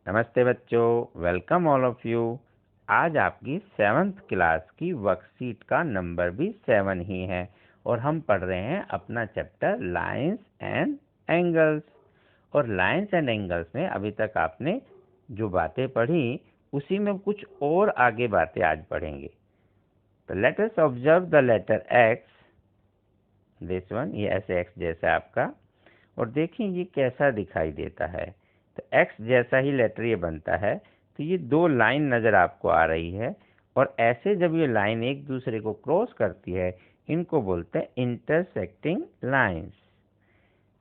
नमस्ते बच्चों, welcome all of you. आज आपकी 7th क्लास की वर्कशीट का नंबर भी 7 ही है और हम पढ़ रहे हैं अपना चैप्टर लाइंस एंड एंगल्स। और लाइंस एंड एंगल्स में अभी तक आपने जो बातें पढ़ी उसी में कुछ और आगे बातें आज पढ़ेंगे। तो let us observe the letter X, this one, ये ऐसे एक्स जैसा आपका, और देखें ये कैसा दिखाई देता है। तो एक्स जैसा ही लेटर ये बनता है। तो ये दो लाइन नज़र आपको आ रही है और ऐसे जब ये लाइन एक दूसरे को क्रॉस करती है इनको बोलते हैं इंटरसेक्टिंग लाइंस।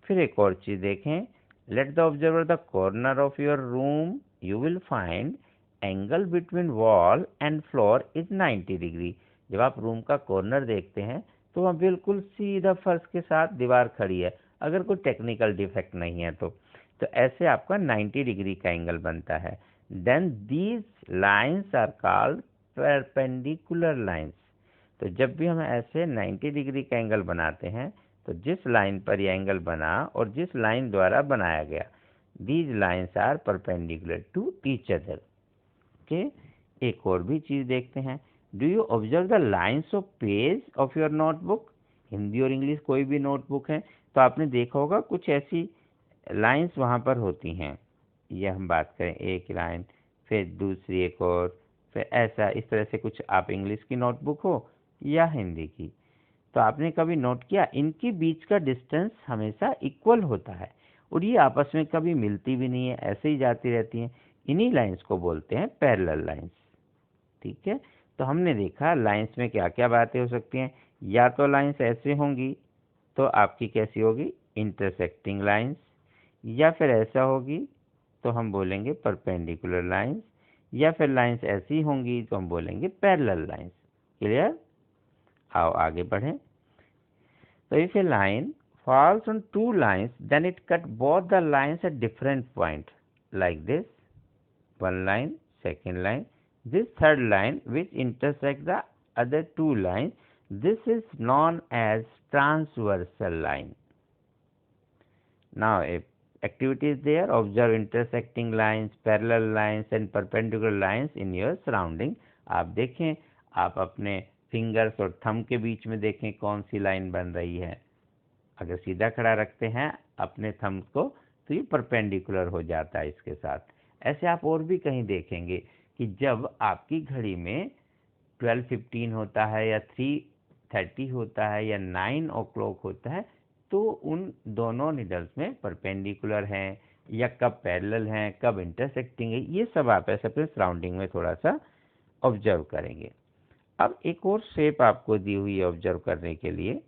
फिर एक और चीज़ देखें, let the observer the corner of your room, you will find angle between wall and floor is 90 degree. जब आप रूम का कॉर्नर देखते हैं तो वहाँ बिल्कुल सीधा फर्श के साथ दीवार खड़ी है, अगर कोई टेक्निकल डिफेक्ट नहीं है तो ऐसे आपका 90 डिग्री का एंगल बनता है। Then these lines are called perpendicular lines. तो जब भी हम ऐसे 90 डिग्री का एंगल बनाते हैं तो जिस लाइन पर यह एंगल बना और जिस लाइन द्वारा बनाया गया, these lines are perpendicular to each other. Okay, एक और भी चीज़ देखते हैं। Do you observe the lines of page of your notebook? Hindi और इंग्लिश कोई भी नोटबुक है तो आपने देखा होगा कुछ ऐसी लाइंस वहाँ पर होती हैं। ये हम बात करें एक लाइन, फिर दूसरी एक और, फिर ऐसा इस तरह से कुछ आप इंग्लिश की नोटबुक हो या हिंदी की, तो आपने कभी नोट किया इनके बीच का डिस्टेंस हमेशा इक्वल होता है और ये आपस में कभी मिलती भी नहीं है, ऐसे ही जाती रहती हैं। इन्हीं लाइंस को बोलते हैं पैरेलल लाइंस। ठीक है, तो हमने देखा लाइंस में क्या क्या बातें हो सकती हैं। या तो लाइंस ऐसे होंगी तो आपकी कैसी होगी, इंटरसेक्टिंग लाइंस, या फिर ऐसा होगी तो हम बोलेंगे परपेंडिकुलर लाइंस, या फिर लाइंस ऐसी होंगी तो हम बोलेंगे पैरेलल लाइंस। क्लियर? आओ आगे बढ़ें। So if a line falls on two lines, then it cut both the lines at different point, like this. One line, second line, this third line which intersect the other two lines, this is known as transversal line. Now if activity is there, observe intersecting lines, parallel lines and perpendicular lines in your surrounding. आप देखें, आप अपने fingers और thumb के बीच में देखें कौन सी line बन रही है। अगर सीधा खड़ा रखते हैं अपने थंब को तो ये परपेंडिकुलर हो जाता है इसके साथ। ऐसे आप और भी कहीं देखेंगे कि जब आपकी घड़ी में 12:15 होता है या 3:30 होता है या 9 o'clock होता है तो उन दोनों निडल्स में परपेंडिकुलर हैं या कब पैरेलल हैं, कब इंटरसेक्टिंग है, ये सब आप ऐसे अपने सराउंडिंग में थोड़ा सा ऑब्जर्व करेंगे। अब एक और शेप आपको दी हुई है ऑब्जर्व करने के लिए।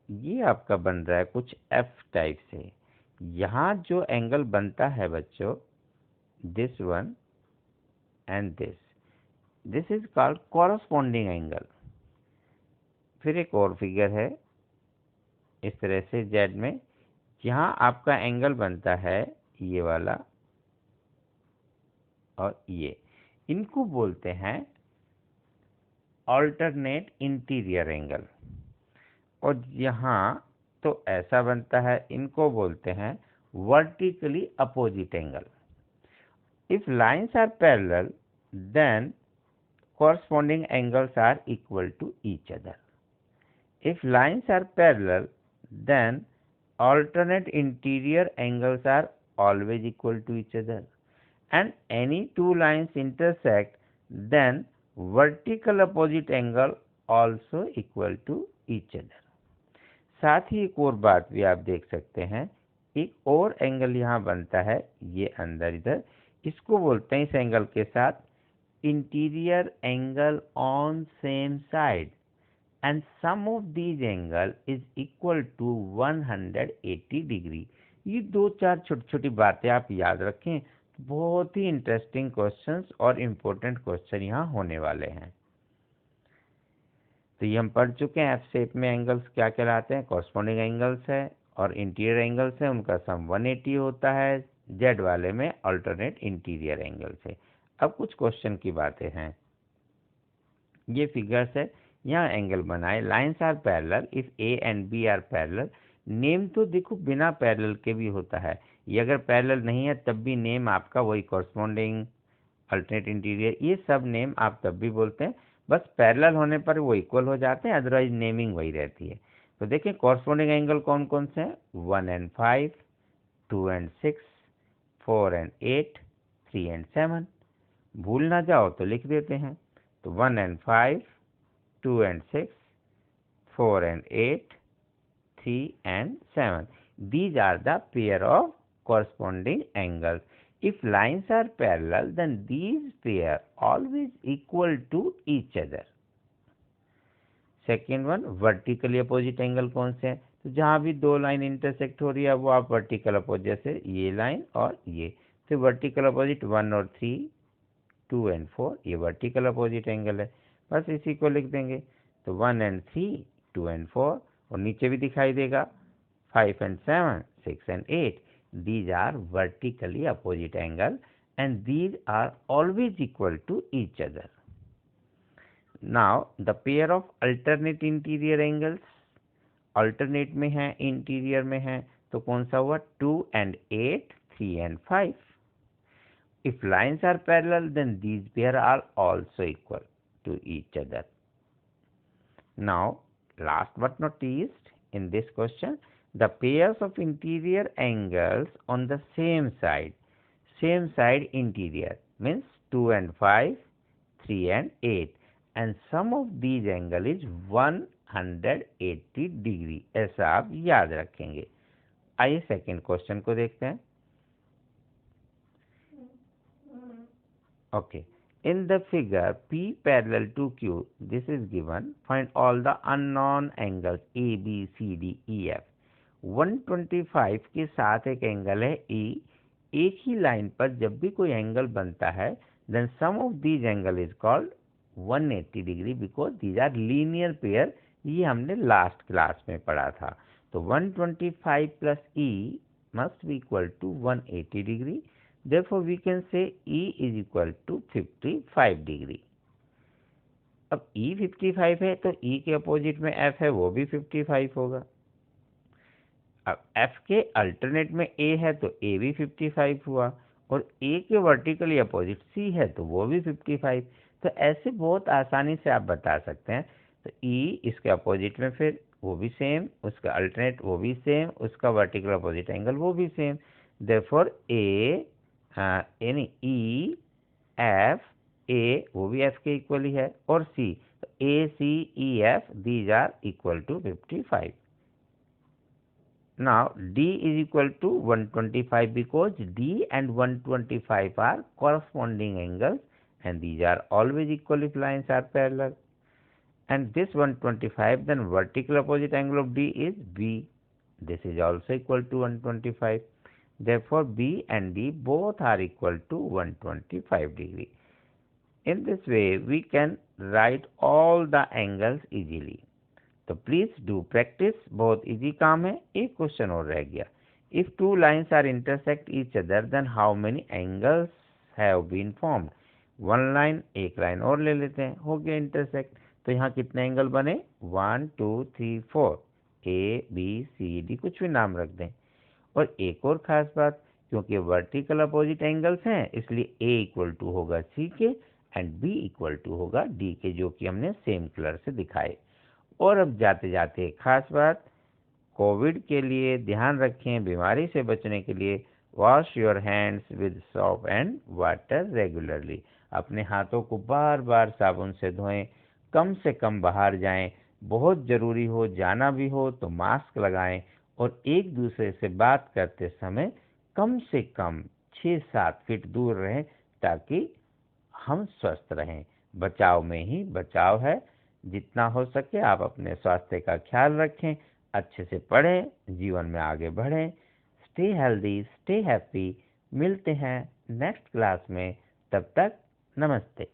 ये आपका बन रहा है कुछ एफ टाइप से। यहाँ जो एंगल बनता है बच्चों, this one and this is called corresponding angle. फिर एक और फिगर है इस तरह से जेड में, यहाँ आपका एंगल बनता है ये वाला और ये, इनको बोलते हैं अल्टरनेट इंटीरियर एंगल। और यहाँ तो ऐसा बनता है, इनको बोलते हैं vertically opposite angle. If lines are parallel, then corresponding angles are equal to each other. If lines are parallel, then alternate interior angles are always equal to each other. And any two lines intersect, then vertical opposite angle also equal to each other. साथ ही एक और बात भी आप देख सकते हैं, एक और एंगल यहाँ बनता है ये अंदर इधर, इसको बोलते हैं इस एंगल के साथ interior angle on same side and sum of these angle is equal to 180 degree. ये दो चार छोटी छोटी बातें आप याद रखें, बहुत ही इंटरेस्टिंग क्वेश्चंस और इम्पोर्टेंट क्वेश्चन यहाँ होने वाले हैं। तो ये हम पढ़ चुके हैं एफ शेप में एंगल्स क्या कहलाते हैं, कॉरस्पॉन्डिंग एंगल्स है, और इंटीरियर एंगल्स है उनका सम 180 होता है, जेड वाले में अल्टरनेट इंटीरियर एंगल्स है। अब कुछ क्वेश्चन की बातें हैं। ये फिगर्स है, यहाँ एंगल बनाए, lines are parallel if A and B are parallel, name तो देखो बिना पैरेलल के भी होता है, ये अगर पैरेलल नहीं है तब भी नेम आपका वही कॉरस्पॉन्डिंग, अल्टरनेट इंटीरियर, ये सब नेम आप तब भी बोलते हैं, बस पैरेलल होने पर वो इक्वल हो जाते हैं, अदरवाइज नेमिंग वही रहती है। तो देखिए कॉरस्पॉन्डिंग एंगल कौन कौन से हैं, 1 and 5, 2 and 6, 4 and 8, 3 and 7। भूल ना जाओ तो लिख देते हैं, तो 1 and 5, 2 and 6, 4 and 8, 3 and 7, these are the pair of corresponding angles. If lines are parallel, then these pair always equal to each other. Second one, vertically opposite angle कौन से हैं, तो जहाँ भी दो लाइन इंटरसेक्ट हो रही है वो आप वर्टिकल अपोजिट, जैसे ये लाइन और ये, फिर वर्टिकल अपोजिट 1 और 3, 2 and 4, ये वर्टिकल अपोजिट एंगल है, बस इसी को लिख देंगे। तो 1 and 3, 2 and 4, और नीचे भी दिखाई देगा 5 and 7, 6 and 8, these are vertically opposite angle and these are always equal to each other. Now the pair of alternate interior angles, alternate में है, interior में है, तो कौन सा हुआ, 2 and 8, 3 and 5। If lines are parallel, then these pair are also equal to each other. Now last but not least, in this question, the pairs of interior angles on the same side interior means 2 and 5, 3 and 8, and sum of these angle is 180 degree, ऐसा आप याद रखेंगे। आइए second question को देखते हैं। Okay, in the figure P parallel to Q, this is given, find all the unknown angles A, B, C, D, E, F। 125 के साथ एक एंगल है E, एक ही लाइन पर जब भी कोई एंगल बनता है, then sum of these angle is called 180 degree, because these are linear pair, ये हमने लास्ट क्लास में पढ़ा था। तो 125 प्लस E must be equal to 180 degree, therefore we can say E is equal to 55 degree. अब E 55 है तो E के अपोजिट में F है, वो भी 55 होगा। अब F के अल्टरनेट में A है तो A भी 55 हुआ, और A के वर्टिकली अपोजिट C है तो वो भी 55। तो ऐसे बहुत आसानी से आप बता सकते हैं। तो E इसके अपोजिट में फिर वो भी सेम, उसका अल्टरनेट वो भी सेम, उसका वर्टिकल अपोजिट एंगल वो भी सेम, देयरफॉर यानी E F A वो भी F के इक्वल ही है, और C, तो A C E F these are equal to 55। Now D is equal to 125 because D and 125 are corresponding angles and these are always equal if lines are parallel. And this 125, then vertical opposite angle of D is B. This is also equal to 125. Therefore B and D both are equal to 125 degree. In this way we can write all the angles easily. तो please do practice, बहुत easy काम है। एक question और रह गया, if two lines are intersect each other then how many angles have been formed. One line, एक line और ले लेते हैं, हो गया इंटरसेक्ट, तो यहाँ कितने एंगल बने, 1 2 3 4, ए बी सी डी कुछ भी नाम रख दें। और एक और खास बात, क्योंकि वर्टिकल अपोजिट एंगल्स हैं इसलिए ए इक्वल टू होगा सी के एंड बी इक्वल टू होगा डी के, जो कि हमने सेम कलर से दिखाए। और अब जाते जाते एक खास बात, कोविड के लिए ध्यान रखें, बीमारी से बचने के लिए wash your hands with soap and water regularly. अपने हाथों को बार बार साबुन से धोएं, कम से कम बाहर जाएं, बहुत ज़रूरी हो जाना भी हो तो मास्क लगाएं, और एक दूसरे से बात करते समय कम से कम 6-7 फीट दूर रहें ताकि हम स्वस्थ रहें। बचाव में ही बचाव है, जितना हो सके आप अपने स्वास्थ्य का ख्याल रखें, अच्छे से पढ़ें, जीवन में आगे बढ़ें। Stay healthy, stay happy. मिलते हैं नेक्स्ट क्लास में, तब तक नमस्ते।